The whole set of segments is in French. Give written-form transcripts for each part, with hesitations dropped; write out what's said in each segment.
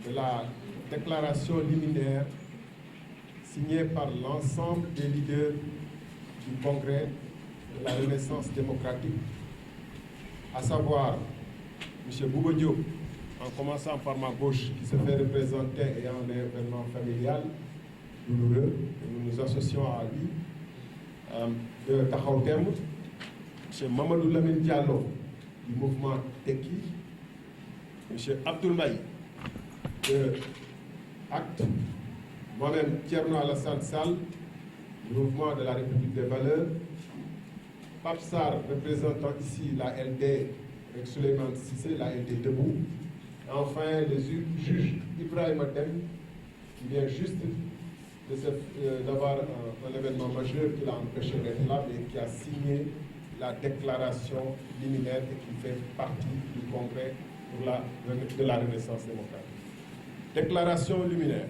de la déclaration liminaire signée par l'ensemble des leaders du Congrès de la Renaissance démocratique, à savoir M. Bouba Diop, en commençant par ma gauche, qui se fait représenter ayant un événement familial douloureux, et nous nous associons à lui, de Taxawu Temb, M. Mamadou Lamine Diallo du mouvement Tekki, M. Abdoul Mbaye de ACT, moi-même Thierno Alassane Sall du mouvement de la République des valeurs, Pape Sarr représentant ici la LD avec Souleymane Cissé, la LD Debout, et enfin le juge Ibrahima Dème qui vient juste d'avoir un événement majeur qui l'a empêché d'être là, mais qui a signé la déclaration liminaire et qui fait partie du Congrès de la Renaissance démocratique. Déclaration liminaire.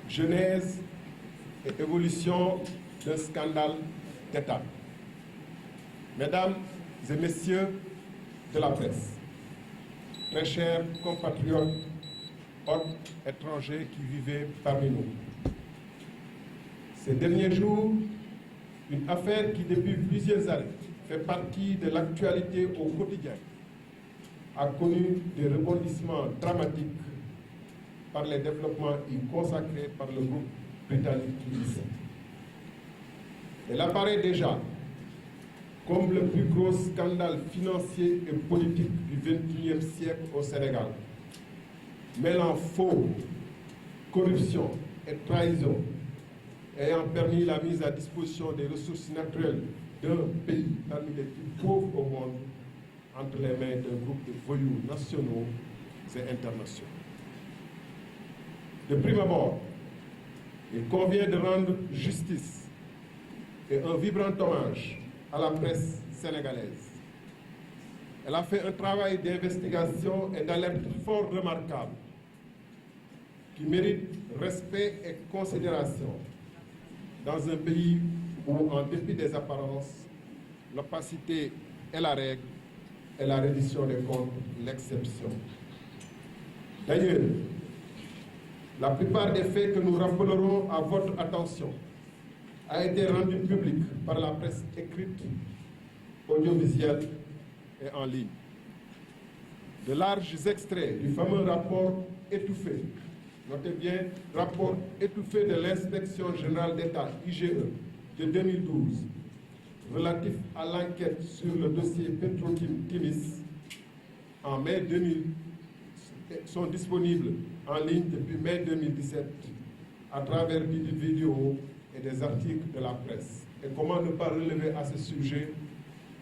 Genèse et évolution d'un scandale d'État. Mesdames et messieurs de la presse, très chers compatriotes, hôtes étrangers qui vivaient parmi nous. Ces derniers jours, une affaire qui depuis plusieurs années fait partie de l'actualité au quotidien a connu des rebondissements dramatiques par les développements y consacrés par le groupe britannique Publicis. Elle apparaît déjà comme le plus gros scandale financier et politique du XXIe siècle au Sénégal, mêlant faux, corruption et trahison, ayant permis la mise à disposition des ressources naturelles d'un pays parmi les plus pauvres au monde entre les mains d'un groupe de voyous nationaux et internationaux. De prime abord, il convient de rendre justice et un vibrant hommage à la presse sénégalaise. Elle a fait un travail d'investigation et d'alerte fort remarquable qui mérite respect et considération dans un pays où, en dépit des apparences, l'opacité est la règle et la reddition des comptes l'exception. D'ailleurs, la plupart des faits que nous rappellerons à votre attention a été rendu public par la presse écrite, audiovisuelle et en ligne. De larges extraits du fameux rapport étouffé, notez bien, rapport étouffé de l'Inspection générale d'État, IGE, de 2012, relatif à l'enquête sur le dossier Petro-Tim Timis en mai 2000, sont disponibles en ligne depuis mai 2017 à travers des vidéos et des articles de la presse. Et comment ne pas relever à ce sujet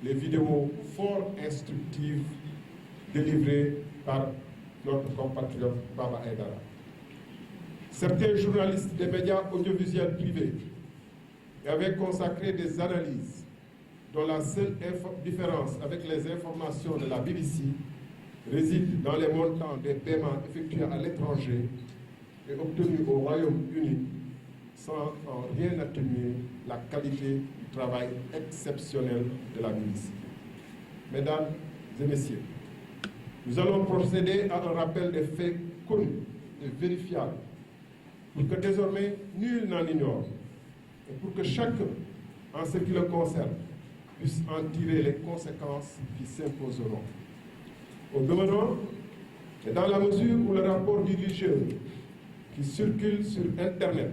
les vidéos fort instructives délivrées par notre compatriote Baba Aïdara. Certains journalistes des médias audiovisuels privés avaient consacré des analyses dont la seule différence avec les informations de la BBC réside dans les montants des paiements effectués à l'étranger et obtenus au Royaume-Uni sans en rien atténuer la qualité du travail exceptionnel de la BBC. Mesdames et messieurs, nous allons procéder à un rappel des faits connus et vérifiables pour que désormais nul n'en ignore et pour que chacun, en ce qui le concerne, puisse en tirer les conséquences qui s'imposeront. Au demeurant, et dans la mesure où le rapport du RIGE qui circule sur Internet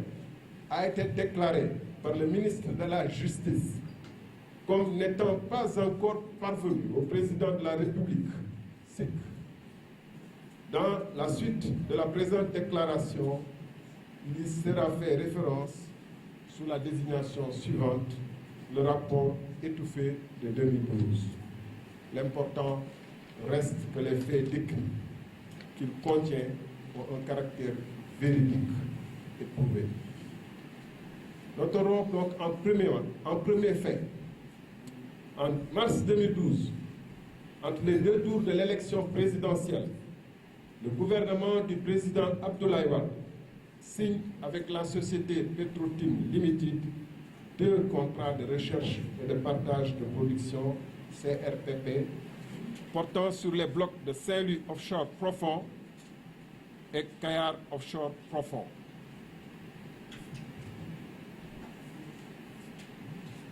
a été déclaré par le ministre de la Justice comme n'étant pas encore parvenu au président de la République, SIC. Dans la suite de la présente déclaration, il sera fait référence sous la désignation suivante, le rapport étouffé de 2012. L'important reste que les faits décrits qu'il contient ont un caractère véridique et prouvé. Noterons donc en premier fait, en mars 2012, entre les deux tours de l'élection présidentielle, le gouvernement du président Abdoulaye Wade signe avec la société Petro-Tim Limited 2 contrats de recherche et de partage de production CRPP portant sur les blocs de Saint-Louis Offshore Profond et Kayar Offshore Profond.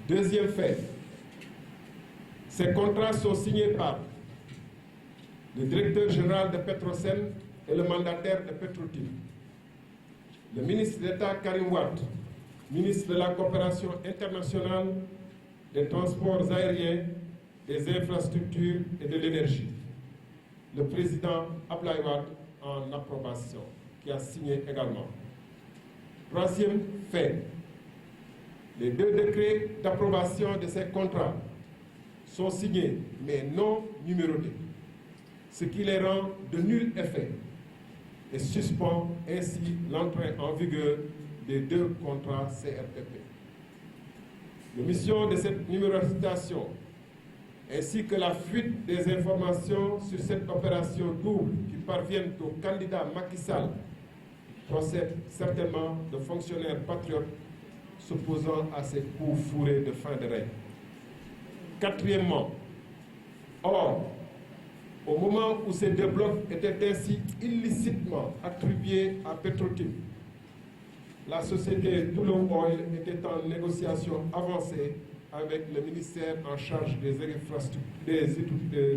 Deuxième fait, ces contrats sont signés par le directeur général de Petrosen et le mandataire de Petrotim, le ministre d'État Karim Wade, ministre de la Coopération internationale, des transports aériens, des infrastructures et de l'énergie, le président Abdoulaye Wade en approbation, qui a signé également. Troisième fait, les 2 décrets d'approbation de ces contrats sont signés mais non numérotés, ce qui les rend de nul effet et suspend ainsi l'entrée en vigueur des 2 contrats CRPP. La mission de cette numérotation ainsi que la fuite des informations sur cette opération double qui parviennent au candidat Macky Sall procède certainement de fonctionnaires patriotes s'opposant à ces coups fourrés de fin de règne. Quatrièmement, or, au moment où ces 2 blocs étaient ainsi illicitement attribués à Petrotim, la société Tullow Oil était en négociation avancée avec le ministère en charge des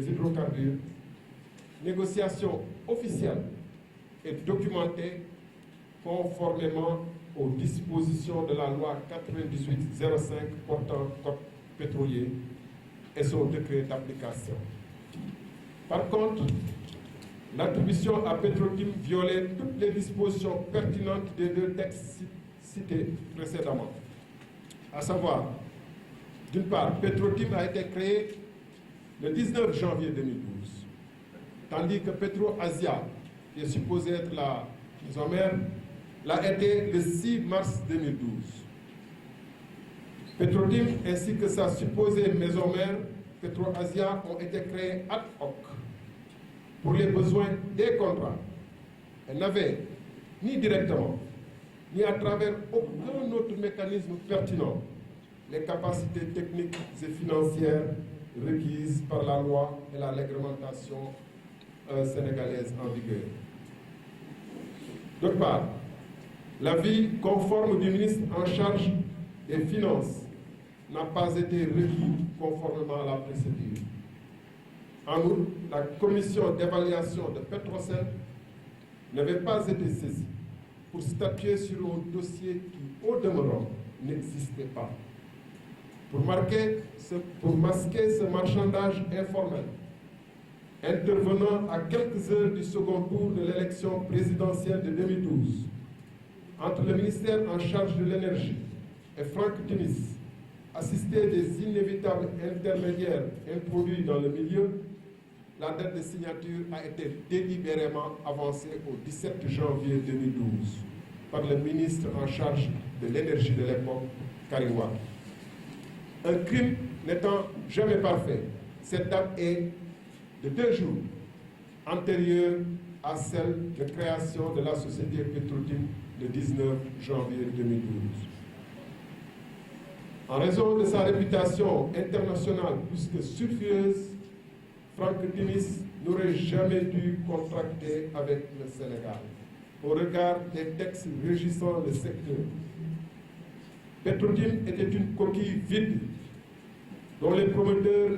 hydrocarbures, négociation officielle et documentée conformément aux dispositions de la loi 98/05 portant code pétrolier et son décret d'application. Par contre, l'attribution à Petrotim violait toutes les dispositions pertinentes des 2 textes cités précédemment. À savoir, d'une part, Petrotim a été créé le 19 janvier 2012, tandis que PetroAsia, qui est supposé être la maison mère, l'a été le 6 mars 2012. Petrotim ainsi que sa supposée maison mère, PetroAsia, ont été créés ad hoc pour les besoins des contrats. Elles n'avaient ni directement, ni à travers aucun autre mécanisme pertinent les capacités techniques et financières requises par la loi et la réglementation sénégalaise en vigueur. D'autre part, l'avis conforme du ministre en charge des Finances n'a pas été requis conformément à la procédure. En outre, la commission d'évaluation de Petrosen n'avait pas été saisie pour statuer sur un dossier qui, au demeurant, n'existait pas. Pour masquer ce marchandage informel, intervenant à quelques heures du second tour de l'élection présidentielle de 2012, entre le ministère en charge de l'énergie et Franck Timis, assisté des inévitables intermédiaires introduits dans le milieu, la date de signature a été délibérément avancée au 17 janvier 2012 par le ministre en charge de l'énergie de l'époque, Karim Wade. Un crime n'étant jamais parfait, cette date est de 2 jours antérieure à celle de création de la société Petrotim le 19 janvier 2012. En raison de sa réputation internationale plus que sulfureuse, Franck Timis n'aurait jamais dû contracter avec le Sénégal au regard des textes régissant le secteur. Petrotim était une coquille vide dont les promoteurs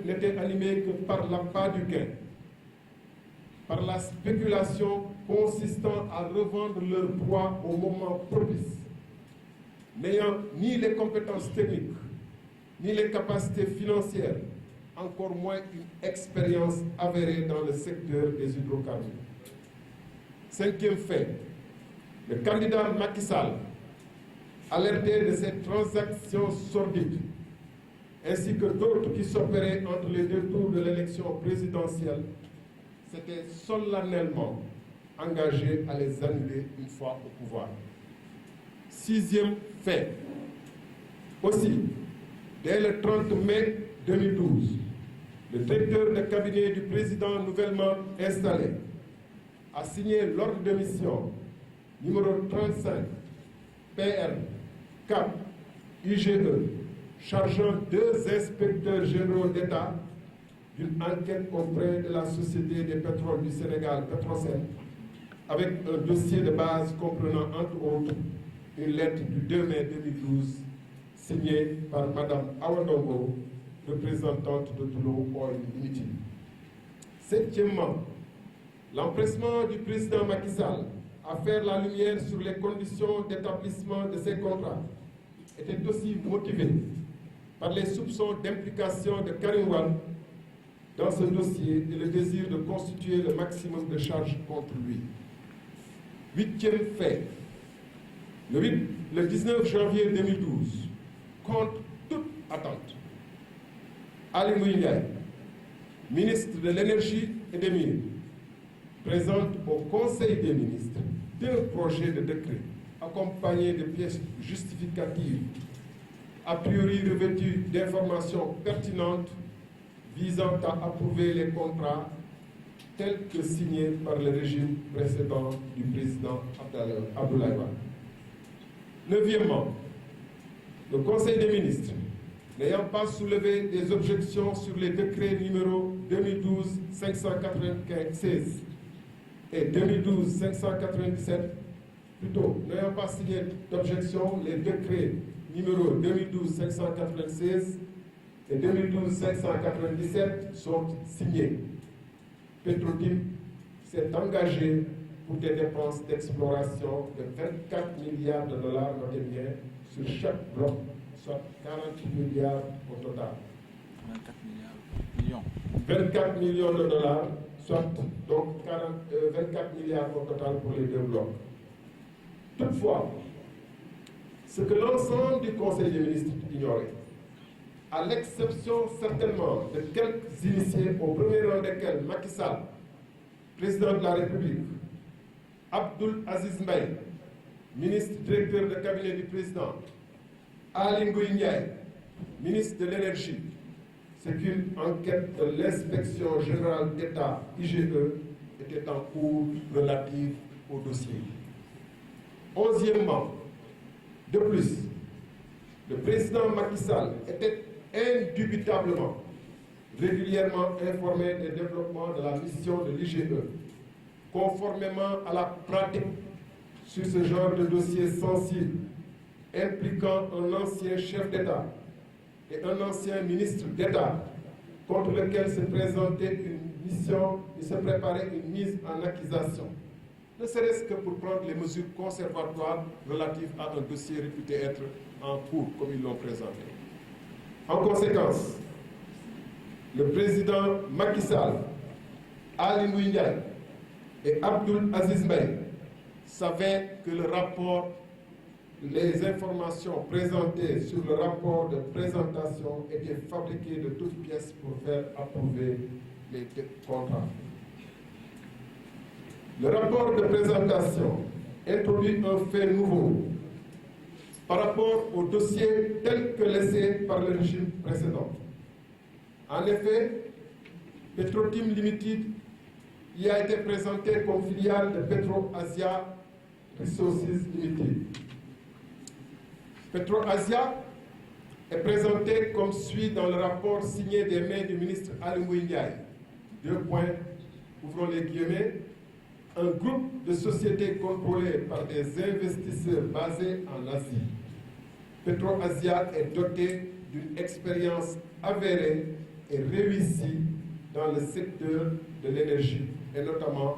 n'étaient animés que par l'appât du gain, par la spéculation consistant à revendre leurs proies au moment propice, n'ayant ni les compétences techniques, ni les capacités financières, encore moins une expérience avérée dans le secteur des hydrocarbures. 5e fait, le candidat Macky Sall, alerté de ces transactions sordides, ainsi que d'autres qui s'opéraient entre les 2 tours de l'élection présidentielle, s'était solennellement engagé à les annuler une fois au pouvoir. 6e fait, aussi, dès le 30 mai 2012, le directeur de cabinet du président nouvellement installé a signé l'ordre de mission numéro 35 PR 4 IGE chargeant 2 inspecteurs généraux d'État d'une enquête auprès de la Société des pétroles du Sénégal, Petrosen, avec un dossier de base comprenant entre autres une lettre du 2 mai 2012 signée par Mme Awandongo, représentante de Tullow Oil Limited. Septièmement, l'empressement du président Macky Sall à faire la lumière sur les conditions d'établissement de ces contrats était aussi motivé par les soupçons d'implication de Karim Wade dans ce dossier et le désir de constituer le maximum de charges contre lui. Huitième fait, le 19 janvier 2012, contre toute attente, Ali Ngouille Ndiaye, ministre de l'Énergie et des Mines, présente au Conseil des ministres deux projets de décret accompagnés de pièces justificatives a priori revêtues d'informations pertinentes visant à approuver les contrats tels que signés par le régime précédent du président Abdoulaye Wade. Neuvièmement, le Conseil des ministres, n'ayant pas soulevé des objections sur les décrets numéro 2012-596 et 2012-597, plutôt, n'ayant pas signé d'objection, les décrets numéro 2012-596 et 2012-597 sont signés. Petro-Tim s'est engagé pour des dépenses d'exploration de 24 milliards de dollars, notez bien, sur chaque bloc, soit 48 milliards au total. 24 millions de dollars, soit donc 24 milliards au total pour les deux blocs. Toutefois, ce que l'ensemble du Conseil des ministres ignorait, à l'exception certainement de quelques initiés, au premier rang desquels Macky Sall, président de la République, Abdoul Aziz Mbaye, ministre directeur de cabinet du président, Ali Ngouille Ndiaye, ministre de l'Énergie, c'est qu'une enquête de l'Inspection générale d'État, IGE, était en cours relative au dossier. Onzièmement, de plus, le président Macky Sall était indubitablement régulièrement informé des développements de la mission de l'IGE, conformément à la pratique sur ce genre de dossier sensible impliquant un ancien chef d'État et un ancien ministre d'État contre lequel se présentait une mission et se préparait une mise en accusation, ne serait-ce que pour prendre les mesures conservatoires relatives à un dossier réputé être en cours, comme ils l'ont présenté. En conséquence, le président Macky Sall, Ali Ngouille Ndiaye et Abdoul Aziz Mbaye savaient que le rapport, les informations présentées sur le rapport de présentation étaient fabriquées de toutes pièces pour faire approuver les contrats. Le rapport de présentation introduit un fait nouveau par rapport au dossier tel que laissé par le régime précédent. En effet, Petro-Tim Limited y a été présenté comme filiale de Petro-Asia Resources Limited. Petro-Asia est présenté comme suit dans le rapport signé des mains du ministre Ali Ngouille Ndiaye. Deux points, ouvrons les guillemets. Un groupe de sociétés contrôlées par des investisseurs basés en Asie. Petro-Asia est doté d'une expérience avérée et réussie dans le secteur de l'énergie et notamment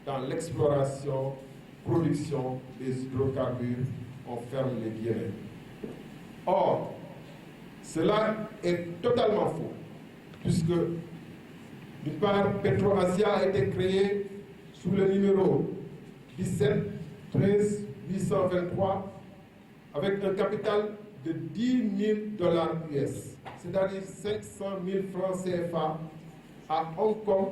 dans l'exploration, production des hydrocarbures. On ferme les guillemets. Or, cela est totalement faux, puisque d'une part, Petro-Asia a été créée sous le numéro 17 13 823 avec un capital de 10 000 dollars US, c'est-à-dire 500 000 francs CFA à Hong Kong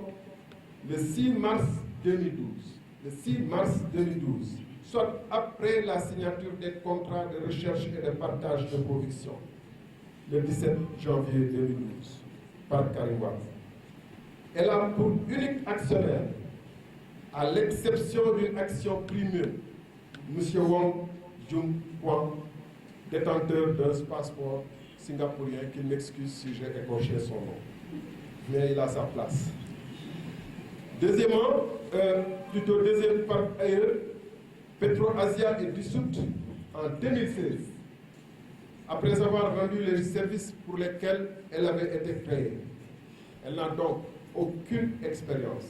le 6 mars 2012. Le 6 mars 2012, soit après la signature des contrats de recherche et de partage de production, le 17 janvier 2012, par Karim Wade. Elle a pour unique actionnaire, à l'exception d'une action primée, M. Wong Jung Kwang, détenteur d'un passeport singapourien, qu'il m'excuse si j'ai écorché son nom, mais il a sa place. Deuxième par ailleurs, PetroAsia est dissoute en 2016, après avoir rendu les services pour lesquels elle avait été créée. Elle n'a donc aucune expérience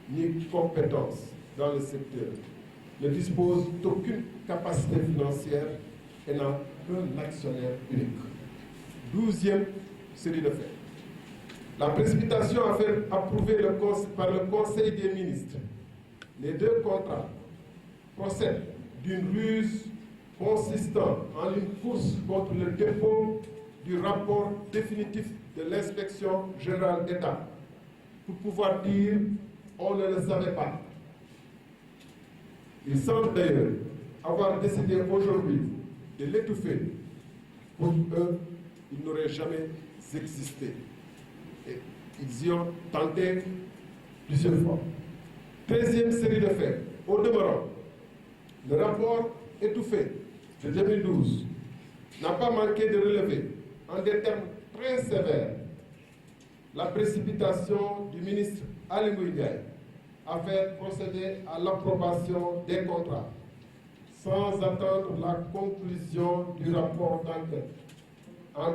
ni compétence dans le secteur, ne dispose d'aucune capacité financière et n'a qu'un actionnaire unique. 12e série de faits. La précipitation a fait approuver par le Conseil des ministres les 2 contrats procède d'une ruse consistant en une course contre le dépôt du rapport définitif de l'inspection générale d'État pour pouvoir dire on ne le savait pas. Il semble d'ailleurs avoir décidé aujourd'hui de l'étouffer. Pour eux, il n'aurait jamais existé. Et ils y ont tenté plusieurs fois. 13e série de faits. Au demeurant, le rapport étouffé de 2012 n'a pas manqué de relever, en des termes très sévères, la précipitation du ministre Aly Ngouille Ndiaye à faire procéder à l'approbation des contrats sans attendre la conclusion du rapport d'enquête. En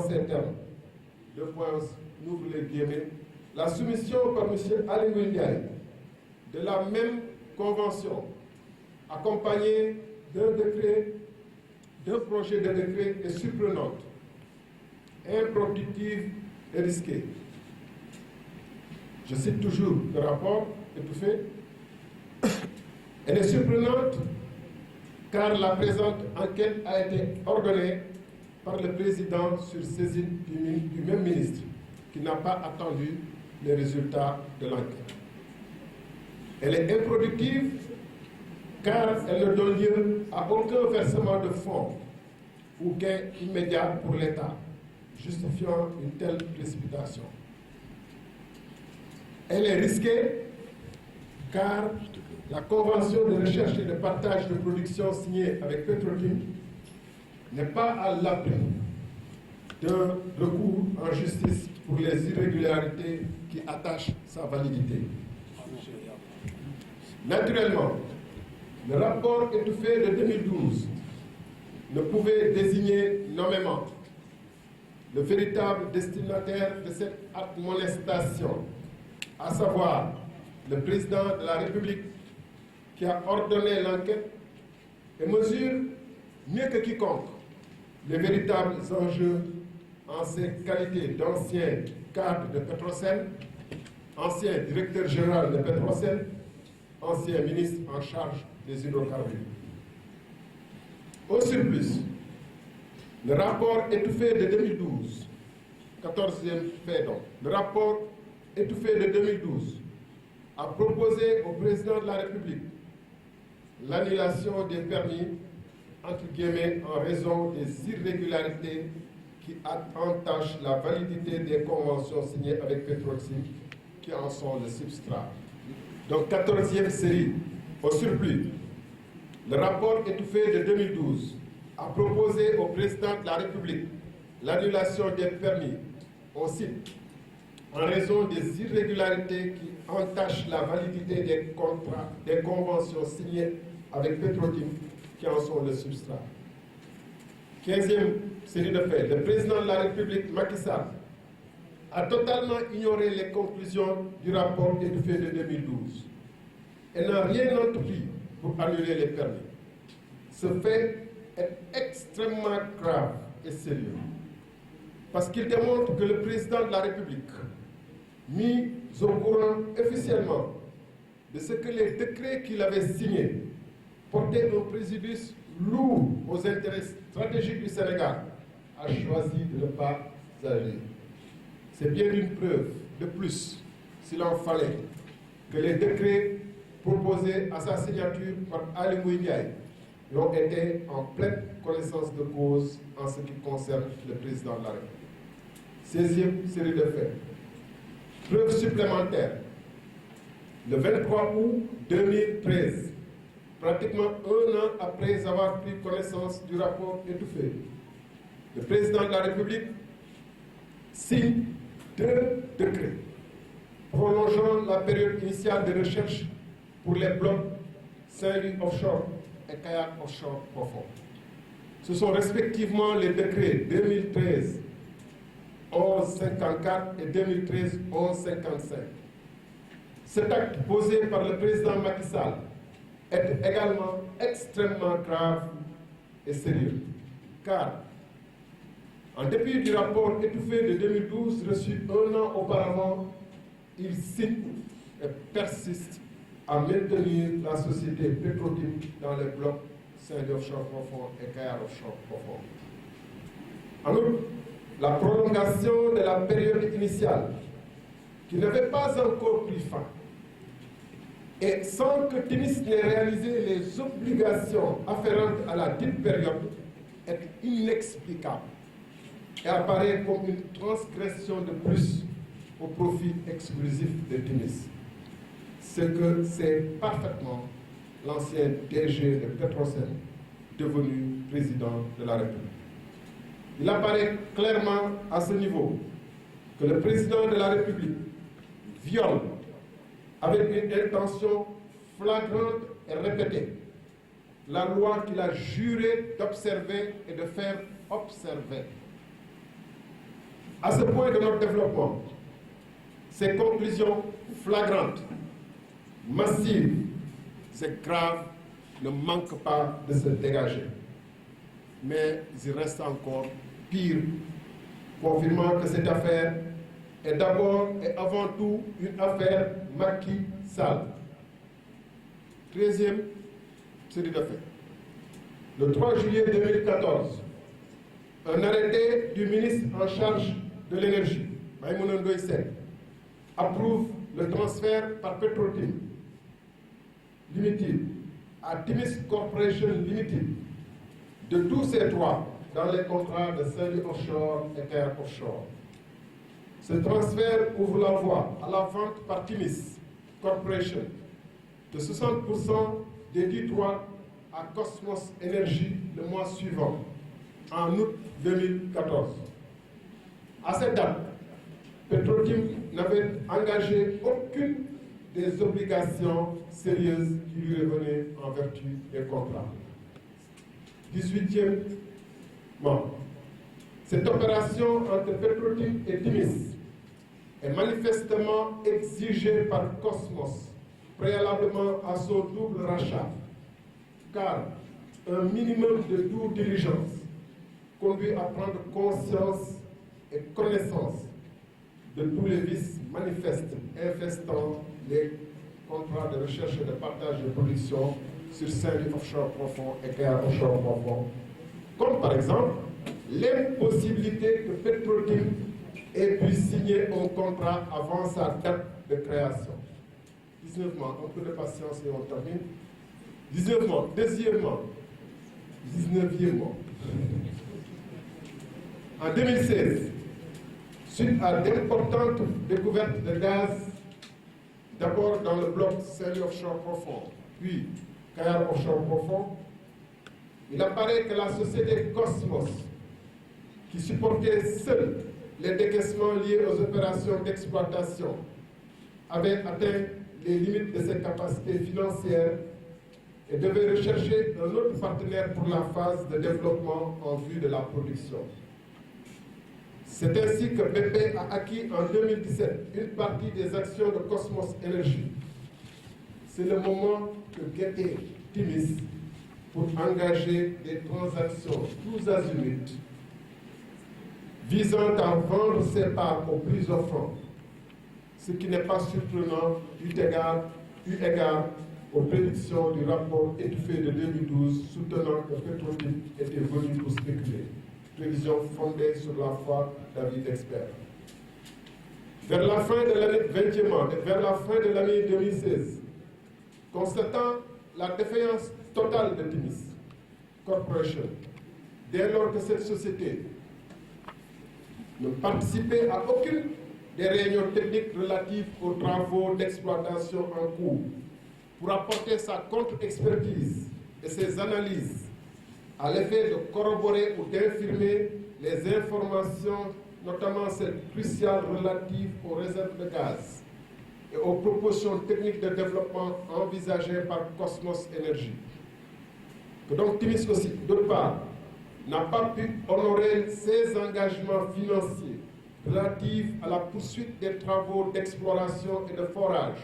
ces termes, n'ouvre les guillemets, la soumission par M. Aly Ngouille Ndiaye de la même convention, accompagnée d'un projet de décret est surprenante, improductive et risquée. Je cite toujours le rapport étouffé. Elle est surprenante car la présente enquête a été ordonnée par le président sur saisine du même ministre, qui n'a pas attendu les résultats de l'enquête. Elle est improductive car elle ne donne lieu à aucun versement de fonds ou gain immédiat pour l'État, justifiant une telle précipitation. Elle est risquée car la convention de recherche et de partage de production signée avec Petrotim n'est pas à l'abri d'un recours en justice pour les irrégularités qui attachent sa validité. Naturellement, le rapport étouffé de 2012 ne pouvait désigner nommément le véritable destinataire de cette admonestation, à savoir le président de la République qui a ordonné l'enquête et mesure mieux que quiconque les véritables enjeux en ses qualités d'ancien cadre de Petrosen, ancien directeur général de Petrosen, ancien ministre en charge des hydrocarbures. Au surplus, le rapport étouffé de 2012, 14e fait donc, le rapport étouffé de 2012 a proposé au président de la République l'annulation des permis, entre guillemets, en raison des irrégularités qui entachent la validité des conventions signées avec Petrotim, qui en sont le substrat. Donc, 14e série, au surplus, le rapport étouffé de 2012 a proposé au président de la République l'annulation des permis, on cite, en raison des irrégularités qui entachent la validité des contrats, des conventions signées avec Petrotim, qui en sont le substrat. 15e série de faits, le président de la République, Macky Sall, a totalement ignoré les conclusions du rapport étouffé de 2012 et n'a rien entrepris pour annuler les permis. Ce fait est extrêmement grave et sérieux parce qu'il démontre que le président de la République, mis au courant officiellement de ce que les décrets qu'il avait signés portaient un préjudice lourd aux intérêts stratégiques du Sénégal, a choisi de ne pas agir. C'est bien une preuve de plus, s'il en fallait, que les décrets proposés à sa signature par Aly Ngouille Ndiaye ont été en pleine connaissance de cause en ce qui concerne le président de la République. 16e série de faits. Preuve supplémentaire. Le 23 août 2013, pratiquement un an après avoir pris connaissance du rapport étouffé, le président de la République signe 2 décrets prolongeant la période initiale de recherche pour les blocs Saint-Louis offshore et Kayar offshore profond. Ce sont respectivement les décrets 2013-1154 et 2013-1155. Cet acte posé par le président Macky Sall est également extrêmement grave et sérieux, car, en dépit du rapport étouffé de 2012 reçu un an auparavant, il signe et persiste à maintenir la société Petrotim dans les blocs Saint-Louis offshore profond et Kayar offshore profond. En outre, la prolongation de la période initiale, qui n'avait pas encore pris fin, et sans que Timis n'ait réalisé les obligations afférentes à la dite période, est inexplicable et apparaît comme une transgression de plus au profit exclusif de Timis. Ce que c'est parfaitement l'ancien DG de Petrosen, devenu président de la République. Il apparaît clairement à ce niveau que le président de la République viole avec une intention flagrante et répétée la loi qu'il a juré d'observer et de faire observer. À ce point de notre développement, ces conclusions flagrantes, massives et graves ne manquent pas de se dégager. Mais il reste encore pire, confirmant que cette affaire est d'abord et avant tout une affaire Macky Sall. 13e série de faits. Le 3 juillet 2014, un arrêté du ministre en charge de l'énergie, Maïmouna Ndoye Sène, approuve le transfert par Petrotim Limited à Timis Corporation Limited de tous ses droits dans les contrats de Saint-Louis offshore et Kayar offshore. Ce transfert ouvre la voie à la vente par Timis Corporation de 60% des dits droits à Cosmos Energy le mois suivant, en août 2014. À cette date, Petrotim n'avait engagé aucune des obligations sérieuses qui lui revenaient en vertu des contrats. 18e membre. Cette opération entre Petrotim et Timis est manifestement exigée par Cosmos préalablement à son double rachat, car un minimum de due diligence conduit à prendre conscience et connaissance de tous les vices manifestes infestant les contrats de recherche et de partage de production sur Saint-Louis offshore profond et Kayar offshore profond, comme par exemple l'impossibilité que Petrotim ait pu signer un contrat avant sa date de création. 19 mois, un peu de patience et on termine. 19 mois, deuxièmement, 19e mois. En 2016, suite à d'importantes découvertes de gaz, d'abord dans le bloc Saint-Louis offshore profond, puis Kayar offshore profond, il apparaît que la société Cosmos, qui supportait seule les décaissements liés aux opérations d'exploitation, avait atteint les limites de ses capacités financières et devait rechercher un autre partenaire pour la phase de développement en vue de la production. C'est ainsi que BP a acquis en 2017 une partie des actions de Cosmos Energy. C'est le moment que guettait Timis pour engager des transactions tous azimuts visant à vendre ses parts aux plus offrants, ce qui n'est pas surprenant eu égard aux prédictions du rapport étouffé de 2012 soutenant que Petrotim était venu pour spéculer. Prévision fondée sur la foi d'avis d'experts. Vers la fin de l'année 20e et vers la fin de l'année 2016, constatant la défaillance totale de Timis Corporation, dès lors que cette société ne participait à aucune des réunions techniques relatives aux travaux d'exploitation en cours pour apporter sa contre-expertise et ses analyses à l'effet de corroborer ou d'infirmer les informations, notamment celles cruciales relatives aux réserves de gaz et aux propositions techniques de développement envisagées par Cosmos Energy. Que donc Timis aussi, d'autre part, n'a pas pu honorer ses engagements financiers relatifs à la poursuite des travaux d'exploration et de forage,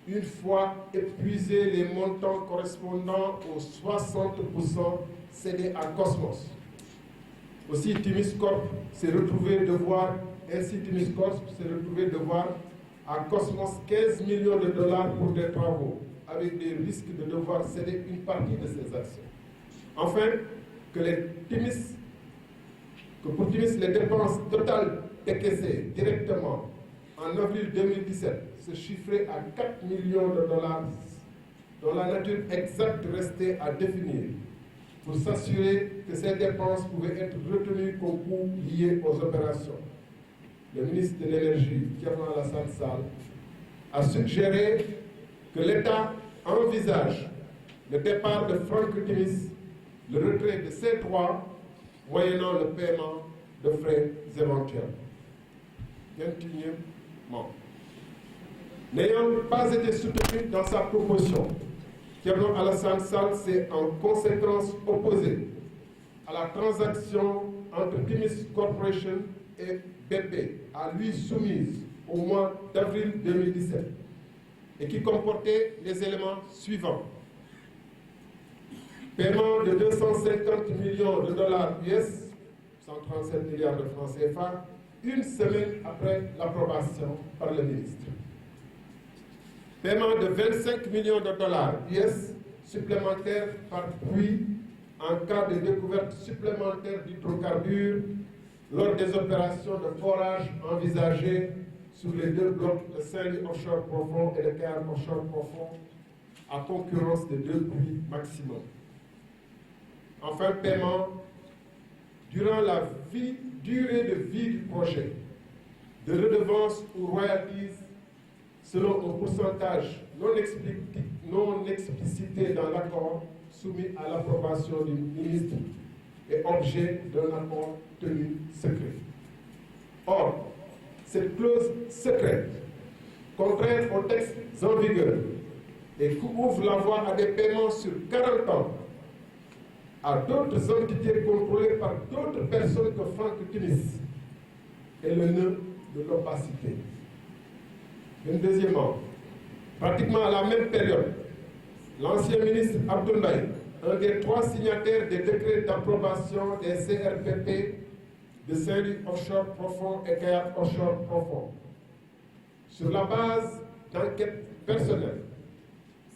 une fois épuisés les montants correspondant aux 60% cédés à Cosmos. Aussi, Timis Corp s'est retrouvé devoir à Cosmos 15 millions de dollars pour des travaux, avec des risques de devoir céder une partie de ses actions. Enfin, que pour Timis, les dépenses totales décaissées directement en avril 2017 se chiffraient à 4 millions de dollars, dont la nature exacte restait à définir, pour s'assurer que ces dépenses pouvaient être retenues comme coûts liés aux opérations. Le ministre de l'Énergie, Thierno Alassane Sall, a suggéré que l'État envisage le départ de Franck Timis, le retrait de ces droits, moyennant le paiement de frais éventuels. 21e. N'ayant pas été soutenu dans sa proposition, Thierno Alassane Sall s'est en conséquence opposé à la transaction entre Timis Corporation et BP, à lui soumise au mois d'avril 2017, et qui comportait les éléments suivants. Paiement de 250 millions de dollars US, 137 milliards de francs CFA, une semaine après l'approbation par le ministre. Paiement de 25 millions de dollars US supplémentaires par puits en cas de découverte supplémentaire d'hydrocarbures lors des opérations de forage envisagées sur les deux blocs de Saint-Louis offshore profond et de Kayar offshore profond, à concurrence de 2 puits maximum. Enfin, paiement durant la durée de vie du projet de redevances ou royalties selon un pourcentage non explicité dans l'accord soumis à l'approbation du ministre et objet d'un accord tenu secret. Or, cette clause secrète, contraire aux textes en vigueur et qui ouvre la voie à des paiements sur 40 ans à d'autres entités contrôlées par d'autres personnes que Franck Timis, est le nœud de l'opacité. Deuxièmement, pratiquement à la même période, l'ancien ministre Abdoul Mbaye, un des 3 signataires des décrets d'approbation des CRPP de Saint-Louis offshore profond et Kayar offshore profond, sur la base d'enquêtes personnelles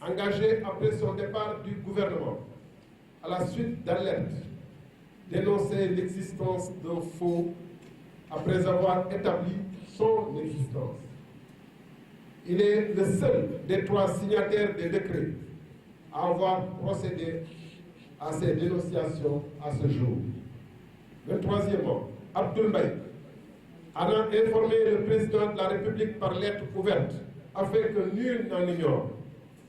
engagées après son départ du gouvernement, à la suite d'alertes, dénonçait l'existence d'un faux après avoir établi son existence. Il est le seul des 3 signataires des décrets à avoir procédé à ces dénonciations à ce jour. 23e, Abdoul Mbaye a informé le président de la République par lettre ouverte afin que nul n'en ignore